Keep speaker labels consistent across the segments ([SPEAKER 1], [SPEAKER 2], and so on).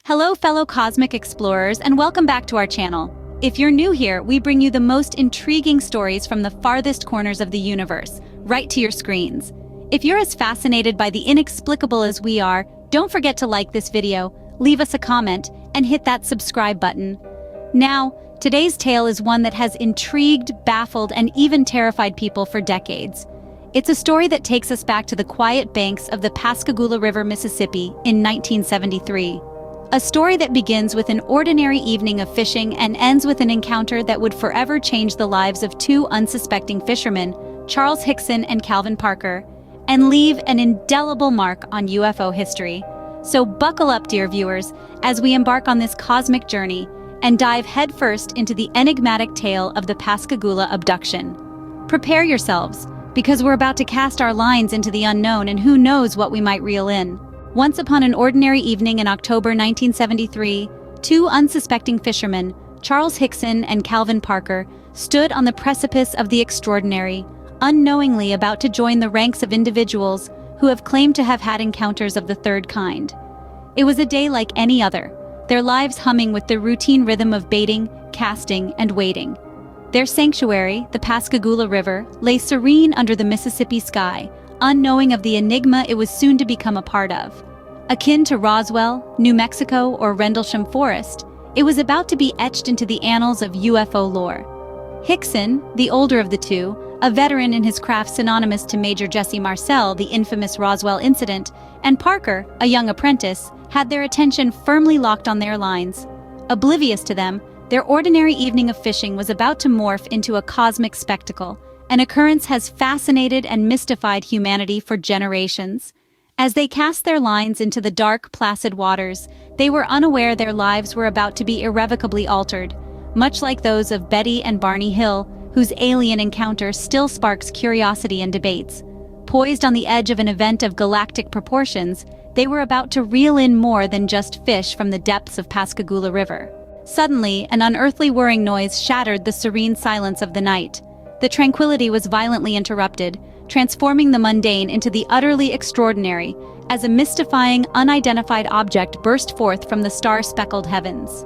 [SPEAKER 1] Hello fellow cosmic explorers, and welcome back to our channel. If you're new here, we bring you the most intriguing stories from the farthest corners of the universe, right to your screens. If you're as fascinated by the inexplicable as we are, don't forget to like this video, leave us a comment, and hit that subscribe button. Now, today's tale is one that has intrigued, baffled, and even terrified people for decades. It's a story that takes us back to the quiet banks of the Pascagoula River, Mississippi, in 1973. A story that begins with an ordinary evening of fishing and ends with an encounter that would forever change the lives of two unsuspecting fishermen, Charles Hickson and Calvin Parker, and leave an indelible mark on UFO history. So buckle up, dear viewers, as we embark on this cosmic journey and dive headfirst into the enigmatic tale of the Pascagoula abduction. Prepare yourselves, because we're about to cast our lines into the unknown, and who knows what we might reel in. Once upon an ordinary evening in October 1973, two unsuspecting fishermen, Charles Hickson and Calvin Parker, stood on the precipice of the extraordinary, unknowingly about to join the ranks of individuals who have claimed to have had encounters of the third kind. It was a day like any other, their lives humming with the routine rhythm of baiting, casting, and waiting. Their sanctuary, the Pascagoula River, lay serene under the Mississippi sky, unknowing of the enigma it was soon to become a part of. Akin to Roswell, New Mexico, or Rendlesham Forest, it was about to be etched into the annals of UFO lore. Hickson, the older of the two, a veteran in his craft synonymous to Major Jesse Marcel, the infamous Roswell incident, and Parker, a young apprentice, had their attention firmly locked on their lines. Oblivious to them, their ordinary evening of fishing was about to morph into a cosmic spectacle, an occurrence has fascinated and mystified humanity for generations. As they cast their lines into the dark, placid waters, they were unaware their lives were about to be irrevocably altered, much like those of Betty and Barney Hill, whose alien encounter still sparks curiosity and debates. Poised on the edge of an event of galactic proportions, they were about to reel in more than just fish from the depths of Pascagoula River. Suddenly, an unearthly whirring noise shattered the serene silence of the night. The tranquility was violently interrupted, transforming the mundane into the utterly extraordinary, as a mystifying, unidentified object burst forth from the star-speckled heavens.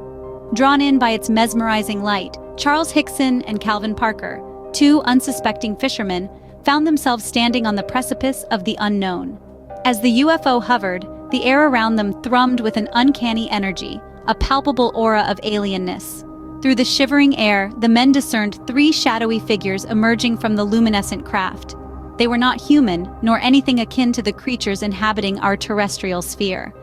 [SPEAKER 1] Drawn in by its mesmerizing light, Charles Hickson and Calvin Parker, two unsuspecting fishermen, found themselves standing on the precipice of the unknown. As the UFO hovered, the air around them thrummed with an uncanny energy, a palpable aura of alienness. Through the shivering air, the men discerned three shadowy figures emerging from the luminescent craft. They were not human, nor anything akin to the creatures inhabiting our terrestrial sphere.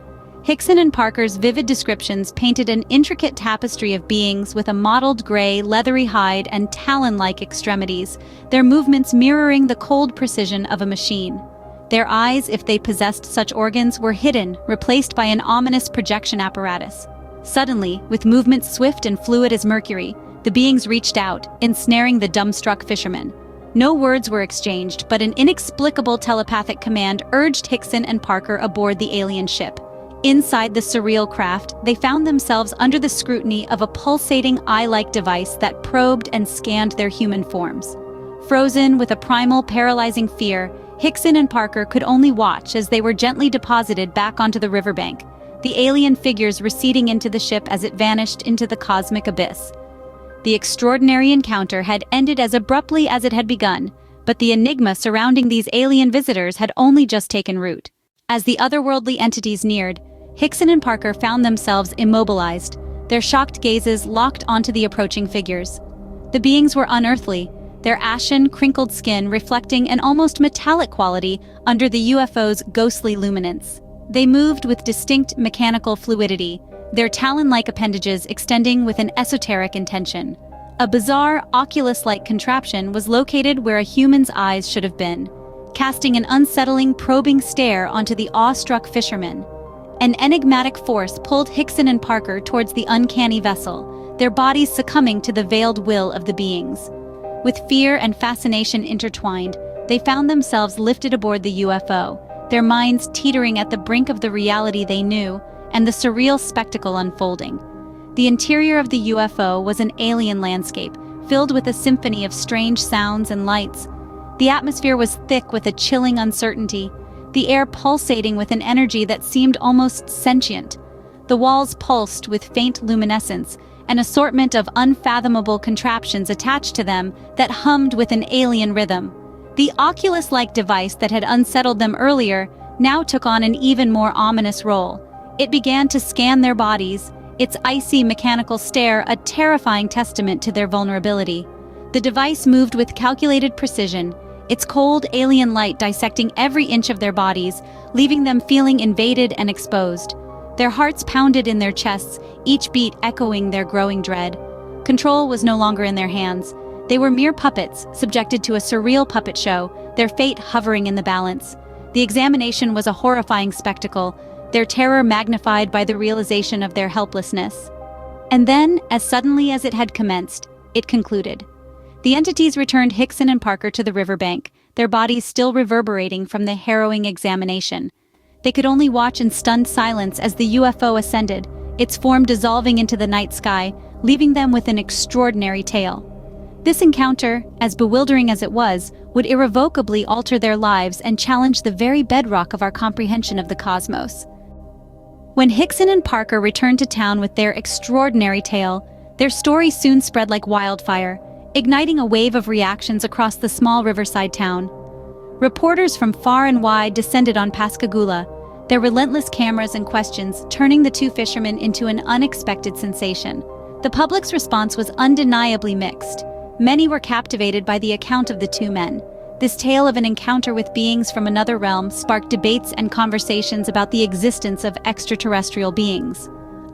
[SPEAKER 1] Hickson and Parker's vivid descriptions painted an intricate tapestry of beings with a mottled gray, leathery hide and talon-like extremities, their movements mirroring the cold precision of a machine. Their eyes, if they possessed such organs, were hidden, replaced by an ominous projection apparatus. Suddenly, with movements swift and fluid as mercury, the beings reached out, ensnaring the dumbstruck fishermen. No words were exchanged, but an inexplicable telepathic command urged Hickson and Parker aboard the alien ship. Inside the surreal craft, they found themselves under the scrutiny of a pulsating eye-like device that probed and scanned their human forms. Frozen with a primal, paralyzing fear, Hickson and Parker could only watch as they were gently deposited back onto the riverbank, the alien figures receding into the ship as it vanished into the cosmic abyss. The extraordinary encounter had ended as abruptly as it had begun, but the enigma surrounding these alien visitors had only just taken root. As the otherworldly entities neared, Hickson and Parker found themselves immobilized, their shocked gazes locked onto the approaching figures. The beings were unearthly, their ashen, crinkled skin reflecting an almost metallic quality under the UFO's ghostly luminance. They moved with distinct mechanical fluidity, their talon-like appendages extending with an esoteric intention. A bizarre, oculus-like contraption was located where a human's eyes should have been, casting an unsettling, probing stare onto the awestruck fishermen. An enigmatic force pulled Hickson and Parker towards the uncanny vessel, their bodies succumbing to the veiled will of the beings. With fear and fascination intertwined, they found themselves lifted aboard the UFO, their minds teetering at the brink of the reality they knew, and the surreal spectacle unfolding. The interior of the UFO was an alien landscape, filled with a symphony of strange sounds and lights. The atmosphere was thick with a chilling uncertainty, the air pulsating with an energy that seemed almost sentient. The walls pulsed with faint luminescence, an assortment of unfathomable contraptions attached to them that hummed with an alien rhythm. The Oculus-like device that had unsettled them earlier now took on an even more ominous role. It began to scan their bodies, its icy mechanical stare a terrifying testament to their vulnerability. The device moved with calculated precision, its cold alien light dissecting every inch of their bodies, leaving them feeling invaded and exposed. Their hearts pounded in their chests, each beat echoing their growing dread. Control was no longer in their hands. They were mere puppets, subjected to a surreal puppet show, their fate hovering in the balance. The examination was a horrifying spectacle, their terror magnified by the realization of their helplessness. And then, as suddenly as it had commenced, it concluded. The entities returned Hickson and Parker to the riverbank, their bodies still reverberating from the harrowing examination. They could only watch in stunned silence as the UFO ascended, its form dissolving into the night sky, leaving them with an extraordinary tale. This encounter, as bewildering as it was, would irrevocably alter their lives and challenge the very bedrock of our comprehension of the cosmos. When Hickson and Parker returned to town with their extraordinary tale, their story soon spread like wildfire, igniting a wave of reactions across the small riverside town. Reporters from far and wide descended on Pascagoula, their relentless cameras and questions turning the two fishermen into an unexpected sensation. The public's response was undeniably mixed. Many were captivated by the account of the two men. This tale of an encounter with beings from another realm sparked debates and conversations about the existence of extraterrestrial beings.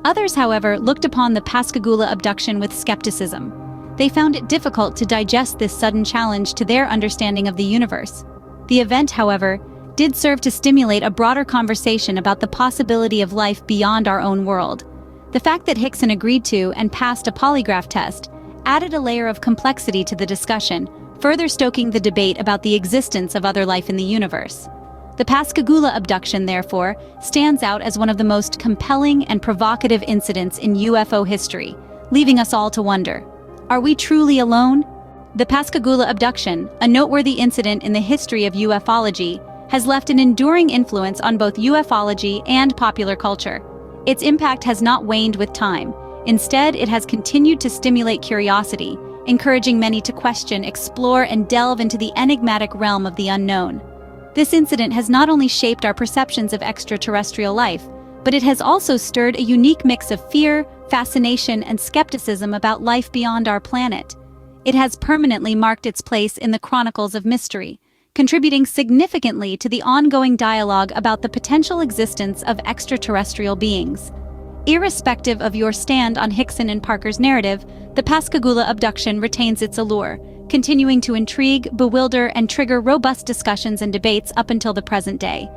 [SPEAKER 1] Others, however, looked upon the Pascagoula abduction with skepticism. They found it difficult to digest this sudden challenge to their understanding of the universe. The event, however, did serve to stimulate a broader conversation about the possibility of life beyond our own world. The fact that Hickson agreed to and passed a polygraph test added a layer of complexity to the discussion, further stoking the debate about the existence of other life in the universe. The Pascagoula abduction, therefore, stands out as one of the most compelling and provocative incidents in UFO history, leaving us all to wonder, are we truly alone? The Pascagoula abduction, a noteworthy incident in the history of ufology, has left an enduring influence on both ufology and popular culture. Its impact has not waned with time. Instead, it has continued to stimulate curiosity, encouraging many to question, explore, and delve into the enigmatic realm of the unknown. This incident has not only shaped our perceptions of extraterrestrial life, but it has also stirred a unique mix of fear, fascination, and skepticism about life beyond our planet. It has permanently marked its place in the chronicles of mystery, contributing significantly to the ongoing dialogue about the potential existence of extraterrestrial beings. Irrespective of your stand on Hickson and Parker's narrative, the Pascagoula abduction retains its allure, continuing to intrigue, bewilder, and trigger robust discussions and debates up until the present day.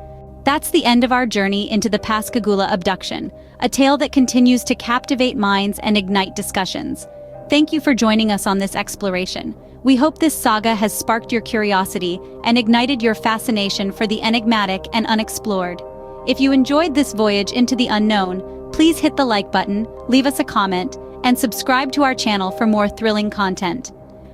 [SPEAKER 1] That's the end of our journey into the Pascagoula abduction, a tale that continues to captivate minds and ignite discussions. Thank you for joining us on this exploration. We hope this saga has sparked your curiosity and ignited your fascination for the enigmatic and unexplored. If you enjoyed this voyage into the unknown, please hit the like button, leave us a comment, and subscribe to our channel for more thrilling content.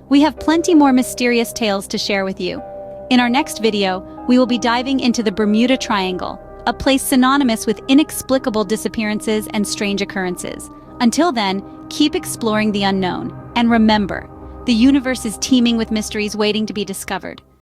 [SPEAKER 1] We have plenty more mysterious tales to share with you. In our next video, we will be diving into the Bermuda Triangle, a place synonymous with inexplicable disappearances and strange occurrences. Until then, keep exploring the unknown, and remember, the universe is teeming with mysteries waiting to be discovered.